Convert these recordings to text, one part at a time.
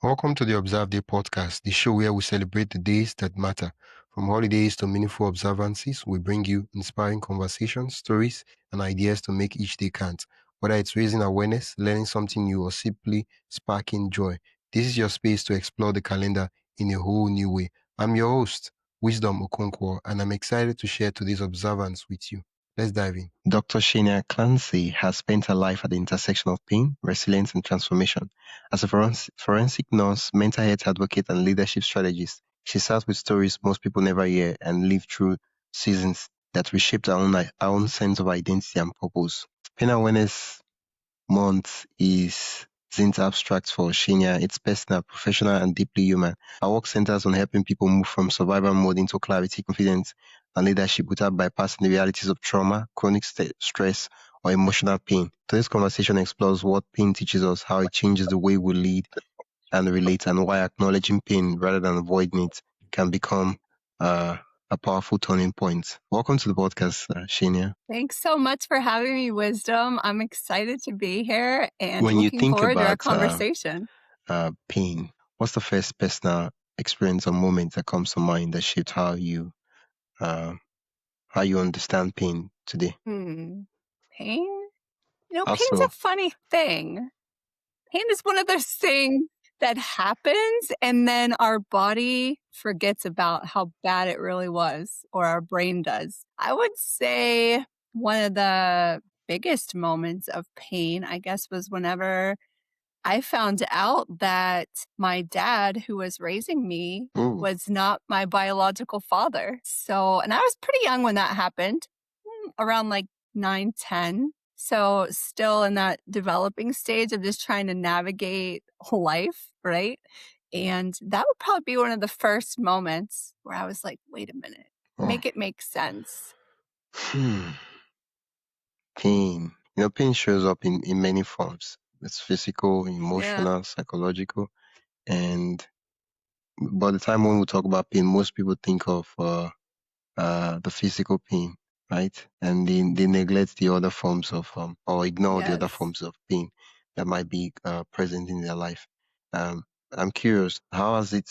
Welcome to the Observeday podcast, the show where we celebrate the days that matter. From holidays to meaningful observances, we bring you inspiring conversations, stories, and ideas to make each day count. Whether it's raising awareness, learning something new, or simply sparking joy, this is your space to explore the calendar in a whole new way. I'm your host, Wisdom Okonkwo, and I'm excited to share today's observance with you. Let's dive in. Dr. Shanea Clancy has spent her life at the intersection of pain, resilience, and transformation. As a forensic nurse, mental health advocate, and leadership strategist, she sat with stories most people never hear and lived through seasons that reshaped our own sense of identity and purpose. Pain Awareness Month isn't abstract for Shania. It's personal, professional, and deeply human. Our work centers on helping people move from survival mode into clarity, confidence, and leadership without bypassing the realities of trauma, chronic stress, or emotional pain. Today's conversation explores what pain teaches us, how it changes the way we lead and relate, and why acknowledging pain rather than avoiding it can become a powerful turning point. Welcome to the podcast, Shania. Thanks so much for having me, Wisdom. I'm excited to be here and When you looking think forward to our about conversation. pain, what's the first personal experience or moment that comes to mind that shaped how you understand pain today? Pain? Pain's Also, a funny thing. Pain is one of those things that happens and then our body forgets about how bad it really was, or our brain does. I would say one of the biggest moments of pain, I guess, was whenever I found out that my dad, who was raising me, was not my biological father. So, and I was pretty young when that happened, around like 9, 10. So, still in that developing stage of just trying to navigate life, right? And that would probably be one of the first moments where I was like, wait a minute, make it make sense. Pain. Pain shows up in many forms. It's physical, emotional, psychological, and by the time when we talk about pain, most people think of the physical pain, right? And they neglect the other forms of or ignore the other forms of pain that might be present in their life. I'm curious, how has it?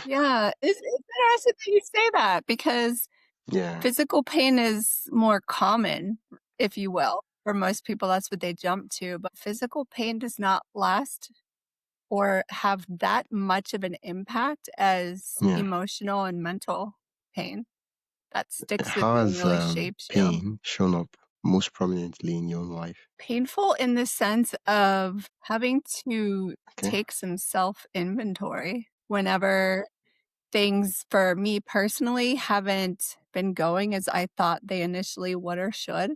Yeah, it's interesting that you say that because Yeah, physical pain is more common, if you will. For most people, that's what they jump to. But physical pain does not last or have that much of an impact as yeah. emotional and mental pain. That sticks with How you and has really shapes you. pain shown up most prominently in your own life? Painful in the sense of having to Okay. take some self-inventory whenever things for me personally haven't been going as I thought they initially would or should.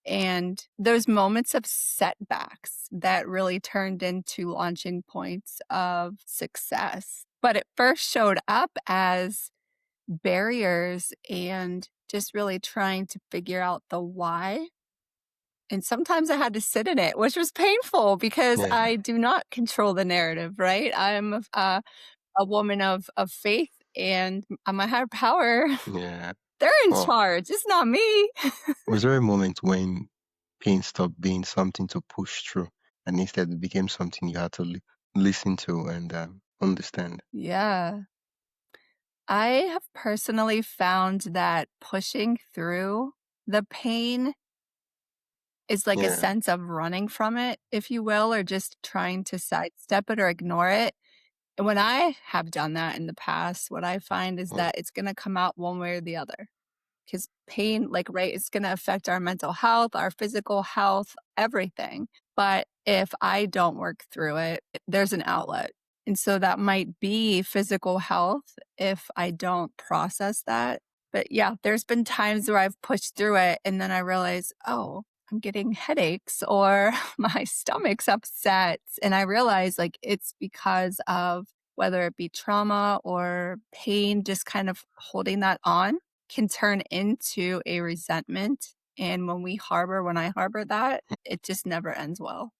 And those moments of setbacks that really turned into launching points of success. But it first showed up as barriers and just really trying to figure out the why. And sometimes I had to sit in it, which was painful because I do not control the narrative, right? I'm a woman of faith, and my higher power, they're in charge. It's not me. Was there a moment when pain stopped being something to push through and instead it became something you had to listen to and understand? Yeah. I have personally found that pushing through the pain is like a sense of running from it, if you will, or just trying to sidestep it or ignore it. And when I have done that in the past, what I find is that it's going to come out one way or the other. Because pain, like, right, it's going to affect our mental health, our physical health, everything. But if I don't work through it, there's an outlet. And so that might be physical health if I don't process that. But yeah, there's been times where I've pushed through it and then I realize, oh, I'm getting headaches or my stomach's upset. And I realize like it's because of whether it be trauma or pain, just kind of holding that on can turn into a resentment. And when I harbor that, it just never ends well.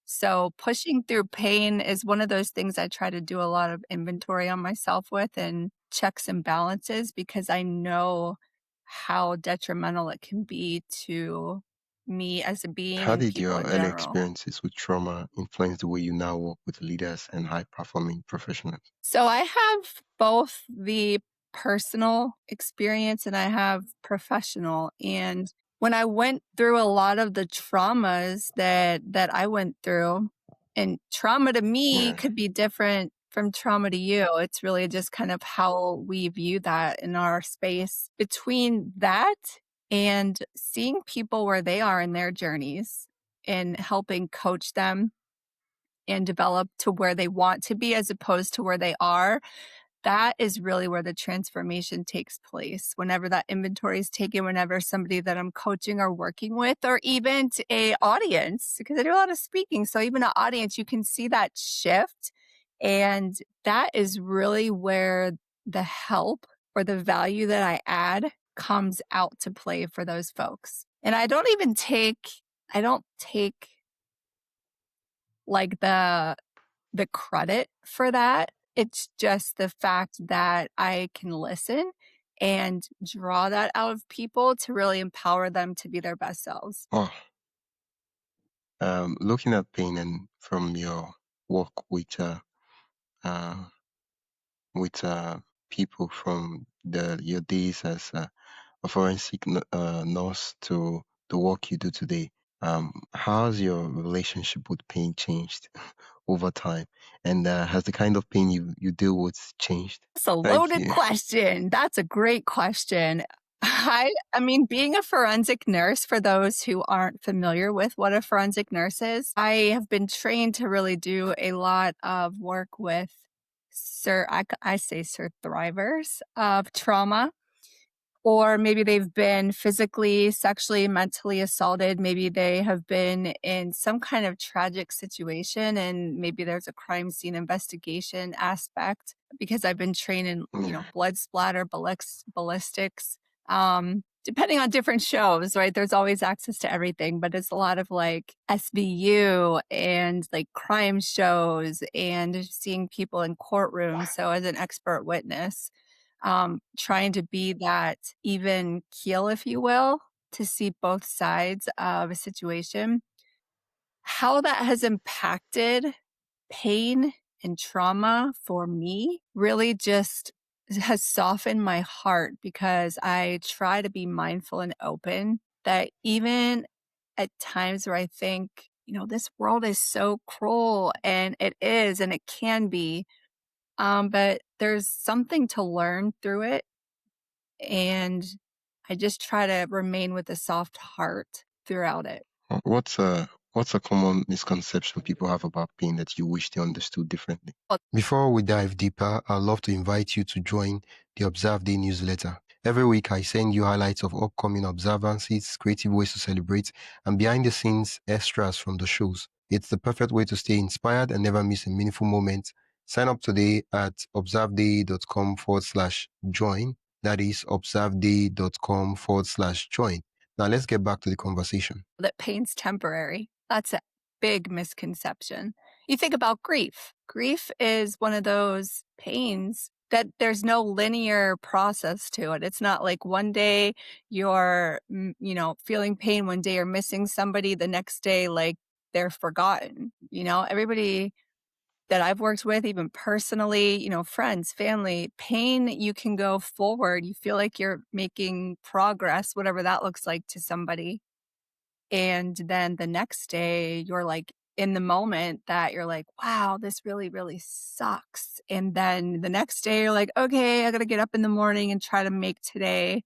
So pushing through pain is one of those things I try to do a lot of inventory on myself with and checks and balances because I know how detrimental it can be to me as a being How and did people your in early general. experiences with trauma influence the way you now work with leaders and high-performing professionals? So I have both the personal experience and I have professional. And when I went through a lot of the traumas that I went through, and trauma to me Yeah. could be different from trauma to you. It's really just kind of how we view that in our space. Between that and seeing people where they are in their journeys and helping coach them and develop to where they want to be as opposed to where they are, that is really where the transformation takes place. Whenever that inventory is taken, whenever somebody that I'm coaching or working with, or even to a audience, because I do a lot of speaking. So even an audience, you can see that shift. And that is really where the help or the value that I add comes out to play for those folks. And I don't take like the credit for that. It's just the fact that I can listen and draw that out of people to really empower them to be their best selves. Oh, looking at pain and from your work uh, with people from your days as a forensic nurse to the work you do today, how's your relationship with pain changed over time? And has the kind of pain you deal with changed? That's a Thank loaded you. question. That's a great question. I mean, being a forensic nurse, for those who aren't familiar with what a forensic nurse is, I have been trained to really do a lot of work with I say survivors of trauma. Or maybe they've been physically, sexually, mentally assaulted. Maybe they have been in some kind of tragic situation and maybe there's a crime scene investigation aspect because I've been trained in, Yeah. blood splatter, ballistics, depending on different shows, right? There's always access to everything, but it's a lot of like SVU and like crime shows and seeing people in courtrooms. So as an expert witness, trying to be that even keel, if you will, to see both sides of a situation. How that has impacted pain and trauma for me really just has softened my heart because I try to be mindful and open that even at times where I think, this world is so cruel and it is and it can be, but there's something to learn through it and I just try to remain with a soft heart throughout it. What's a common misconception people have about pain that you wish they understood differently? Well, Before we dive deeper, I'd love to invite you to join the Observeday newsletter. Every week, I send you highlights of upcoming observances, creative ways to celebrate, and behind the scenes extras from the shows. It's the perfect way to stay inspired and never miss a meaningful moment. Sign up today at observeday.com/join. That is observeday.com/join. Now, let's get back to the conversation. that pain's temporary. That's a big misconception. You think about grief. Grief is one of those pains that there's no linear process to it. It's not like one day you're, feeling pain, one day you're missing somebody, the next day, like they're forgotten. Everybody that I've worked with, even personally, friends, family, pain, you can go forward. You feel like you're making progress, whatever that looks like to somebody. And then the next day, you're like in the moment that you're like, wow, this really, really sucks. And then the next day, you're like, okay, I got to get up in the morning and try to make today,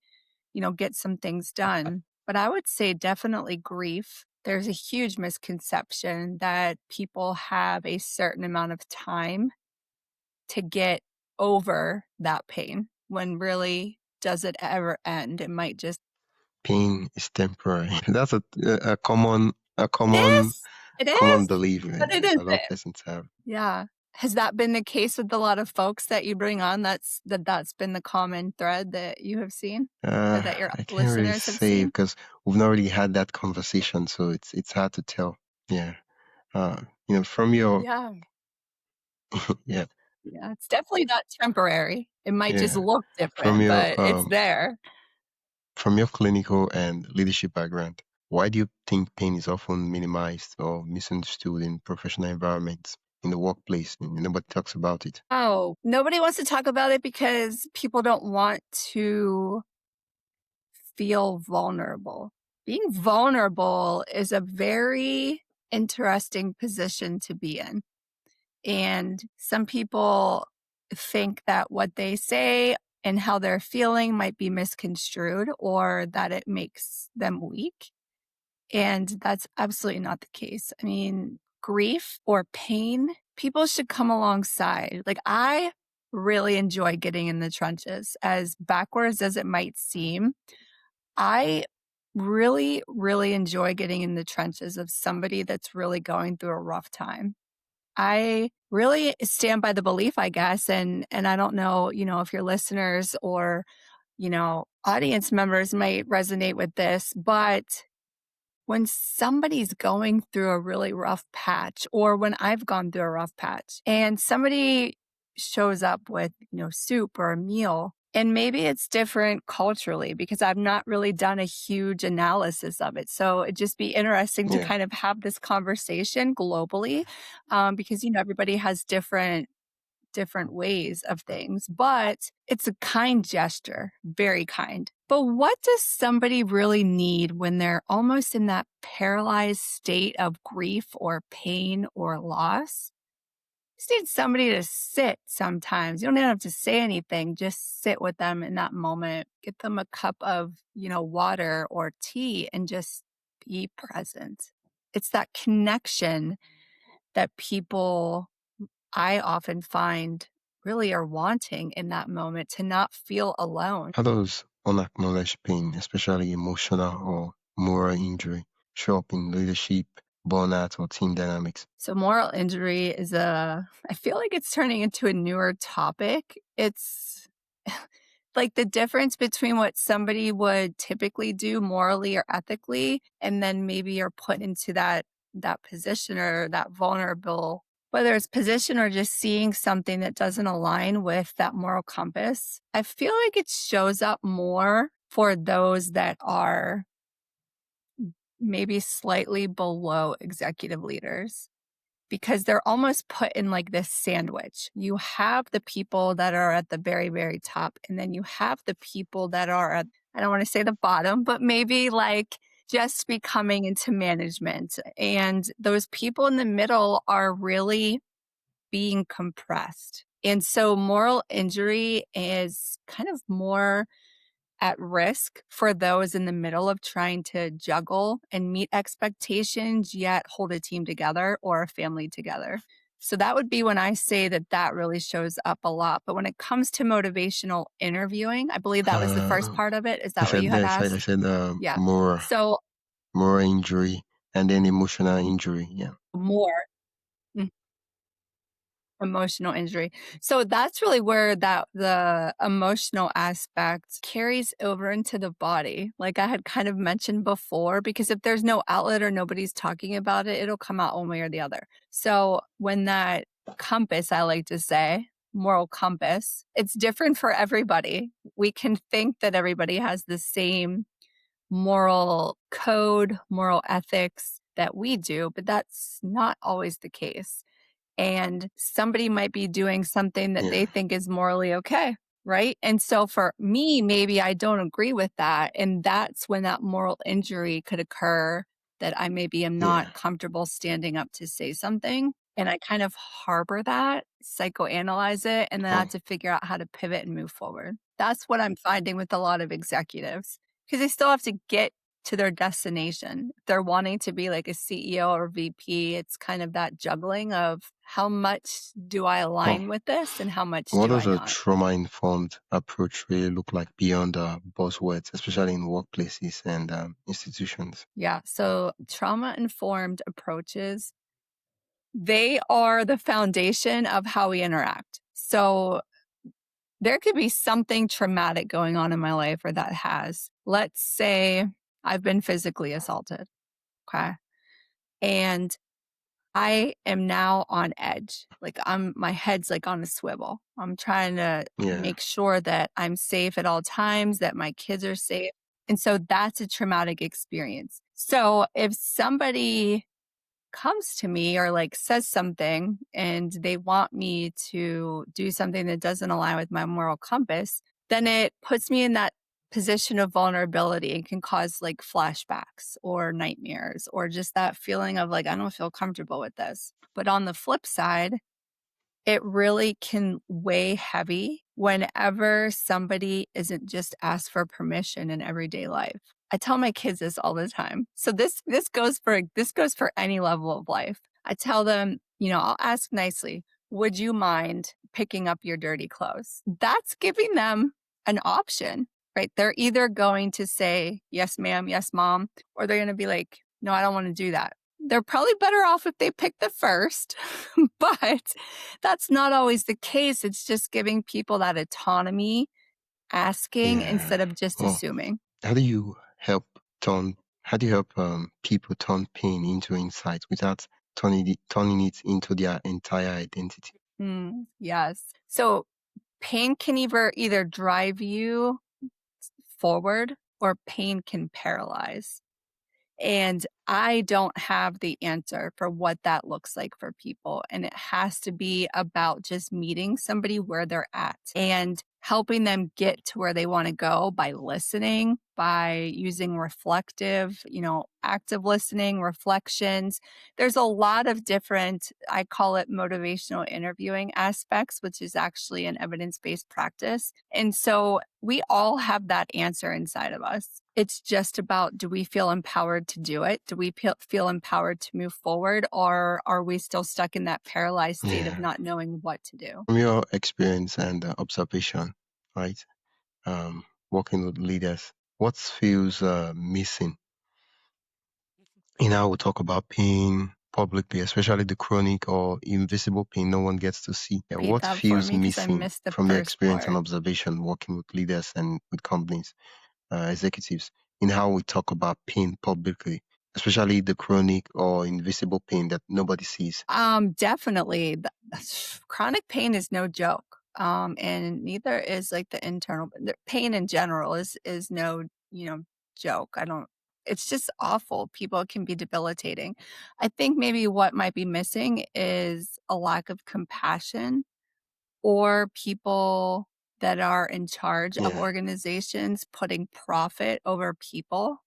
get some things done. But I would say definitely grief. There's a huge misconception that people have a certain amount of time to get over that pain when really does it ever end? It might just Pain is temporary. That's a common a It common is. It common is, belief but it a lot of isn't. persons have. Yeah. Has that been the case with a lot of folks that you bring on? That's been the common thread that you have seen or that your I can't really listeners have say seen? because we've not really had that conversation, so it's hard to tell. Yeah. From your Yeah. yeah, Yeah, it's definitely not temporary. It might just yeah. look From different, your but it's there. from your clinical and leadership background, Why do you think pain is often minimized or misunderstood in professional environments, in the workplace? Nobody talks about it. Oh, nobody wants to talk about it because people don't want to feel vulnerable. Being vulnerable is a very interesting position to be in. And some people think that what they say and how they're feeling might be misconstrued or that it makes them weak. And that's absolutely not the case. I mean, grief or pain, people should come alongside. Like, I really enjoy getting in the trenches, as backwards as it might seem. I really, really enjoy getting in the trenches of somebody that's really going through a rough time. I really stand by the belief, I guess, and I don't know, if your listeners or, audience members might resonate with this, but when somebody's going through a really rough patch, or when I've gone through a rough patch and somebody shows up with, soup or a meal, and maybe it's different culturally because I've not really done a huge analysis of it. So it'd just be interesting to Yeah. kind of have this conversation globally, because, everybody has different ways of things, but it's a kind gesture, very kind. But what does somebody really need when they're almost in that paralyzed state of grief or pain or loss? You just need somebody to sit sometimes. You don't even have to say anything, just sit with them in that moment. Get them a cup of, water or tea and just be present. It's that connection that people I often find really are wanting in that moment to not feel alone. How does unacknowledged pain, especially emotional or moral injury, show up in leadership, burnout, or team dynamics? So moral injury I feel like it's turning into a newer topic. It's like the difference between what somebody would typically do morally or ethically, and then maybe you're put into that position or that vulnerable, whether it's position or just seeing something that doesn't align with that moral compass. I feel like it shows up more for those that are maybe slightly below executive leaders because they're almost put in like this sandwich. You have the people that are at the very, very top, and then you have the people that are at, I don't want to say the bottom, but maybe like just becoming into management. And those people in the middle are really being compressed. And so moral injury is kind of more at risk for those in the middle of trying to juggle and meet expectations, yet hold a team together or a family together. So that would be when I say that really shows up a lot. But when it comes to motivational interviewing, I believe that was the first Uh, part of it. Is I that what said you had that. I asked? said Yeah. more So moral injury and then emotional injury. Yeah. more. Emotional injury. So that's really where the emotional aspect carries over into the body, like I had kind of mentioned before, because if there's no outlet or nobody's talking about it, it'll come out one way or the other. So when that compass, I like to say, moral compass, it's different for everybody. We can think that everybody has the same moral code, moral ethics that we do, but that's not always the case, and somebody might be doing something that they Yeah. think is morally okay, right? And so for me, maybe I don't agree with that, and that's when that moral injury could occur, that I maybe am Yeah. not comfortable standing up to say something, and I kind of harbor that, psychoanalyze it, and then I have Oh. to figure out how to pivot and move forward. That's what I'm finding with a lot of executives because they still have to get to their destination. If they're wanting to be like a CEO or VP, it's kind of that juggling of how much do I Oh. align with this and how much What do I does a not? trauma-informed approach really look like beyond buzzwords, especially in workplaces and institutions? Yeah. So trauma informed approaches, they are the foundation of how we interact. So there could be something traumatic going on in my life or that has. Let's say I've been physically assaulted. Okay. And I am now on edge. Like my head's like on a swivel. I'm trying to Yeah. make sure that I'm safe at all times, that my kids are safe. And so that's a traumatic experience. So if somebody comes to me or like says something and they want me to do something that doesn't align with my moral compass, then it puts me in that position of vulnerability and can cause like flashbacks or nightmares or just that feeling of like, I don't feel comfortable with this. But on the flip side, it really can weigh heavy whenever somebody isn't just asked for permission in everyday life. I tell my kids this all the time. So this goes for any level of life. I tell them, I'll ask nicely, would you mind picking up your dirty clothes? That's giving them an option, right? They're either going to say, yes, ma'am, yes, mom, or they're going to be like, no, I don't want to do that. They're probably better off if they pick the first, but that's not always the case. It's just giving people that autonomy, asking Yeah. instead of just Well, assuming. how do you help turn? How do you help people turn pain into insight without turning it into their entire identity? Yes. So pain can either drive you forward or pain can paralyze. And I don't have the answer for what that looks like for people. And it has to be about just meeting somebody where they're at and helping them get to where they want to go by listening, by using reflective, active listening, reflections. There's a lot of different, I call it motivational interviewing aspects, which is actually an evidence based practice. And so we all have that answer inside of us. It's just about, do we feel empowered to do it? Do we feel empowered to move forward? Or are we still stuck in that paralyzed state of Yeah. not knowing what to do? From your experience and observation, right? Working with leaders, what feels missing in how we talk about pain publicly, especially the chronic or invisible pain no one gets to see? Yeah, Repeat what that for feels me because I missing missed the from your first experience and part. observation working with leaders and with companies, executives, in how we talk about pain publicly, especially the chronic or invisible pain that nobody sees? Definitely. Chronic pain is no joke. And neither is like the internal the pain in general is no, joke. It's just awful. People can be debilitating. I think maybe what might be missing is a lack of compassion or people that are in charge of Yeah. organizations putting profit over people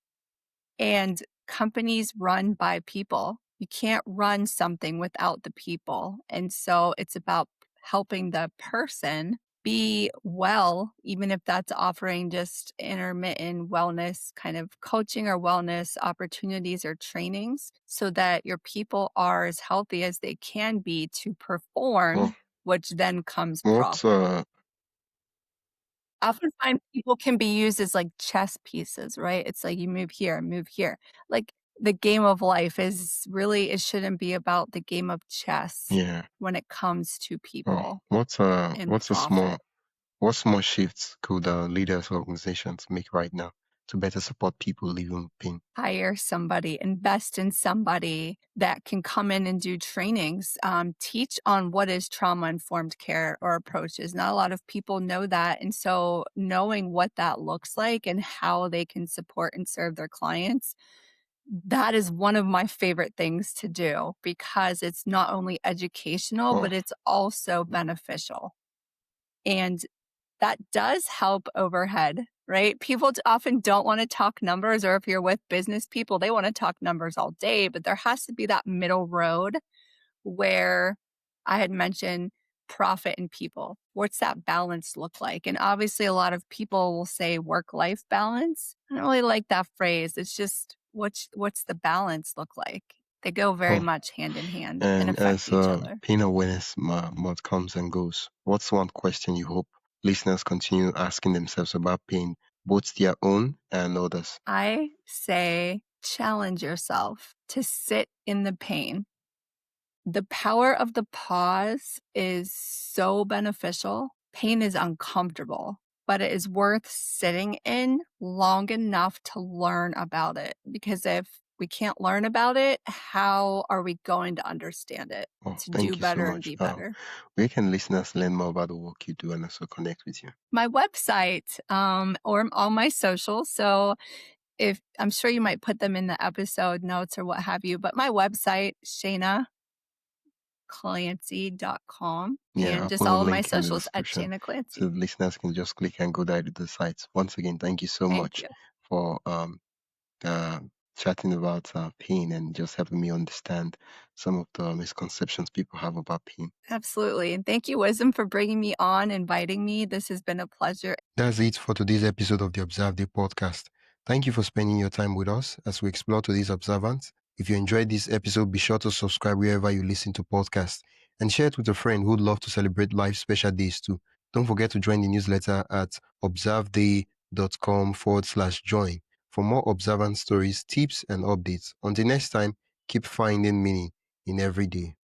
and companies run by people. You can't run something without the people. And so it's about helping the person be well, even if that's offering just intermittent wellness kind of coaching or wellness opportunities or trainings so that your people are as healthy as they can be to Well, perform, which then comes what profit. Oftentimes, people can be used as, like, chess pieces, right? It's like you move here, move here. Like, the game of life is really it shouldn't be about the game of chess yeah. when it comes to Oh, people what's and what's a small profit. what small shifts could leaders or organizations make right now to better support people living with pain? Hire somebody, invest in somebody that can come in and do trainings, teach on what is trauma-informed care or approaches. Not a lot of people know that, and so knowing what that looks like and how they can support and serve their clients, that is one of my favorite things to do because it's not only educational, Oh, but it's also beneficial. And that does help overhead, right? People often don't want to talk numbers, or if you're with business people, they want to talk numbers all day, but there has to be that middle road where I had mentioned profit and people. What's that balance look like? And obviously, a lot of people will say work life balance. I don't really like that phrase. It's just what's the balance look like? They go very oh. much hand in hand and And affect as each other. pain awareness month comes and goes, what's one question you hope listeners continue asking themselves about pain, both their own and others? I say challenge yourself to sit in the pain. The power of the pause is so beneficial. Pain is uncomfortable, but it is worth sitting in long enough to learn about it. Because if we can't learn about it, how are we going to understand it Oh, to do thank you so better and much. be better? Where can listeners learn more about the work you do and also connect with you? My website, or all my socials. So if I'm sure you might put them in the episode notes or what have you, but my website, ShaneaClancy.com, Yeah, and I'll just put a all of my link in the socials at description Shanea so Clancy. the listeners can just click and go direct to the site. Once again, thank you so Thank much you. for uh, chatting about pain and just helping me understand some of the misconceptions people have about pain. Absolutely. And thank you, Wisdom, for bringing me on, inviting me. This has been a pleasure. That's it for today's episode of the Observeday podcast. Thank you for spending your time with us as we explore today's observance. If you enjoyed this episode, be sure to subscribe wherever you listen to podcasts and share it with a friend who'd love to celebrate life's special days too. Don't forget to join the newsletter at observeday.com/join for more observance stories, tips, and updates. Until next time, keep finding meaning in every day.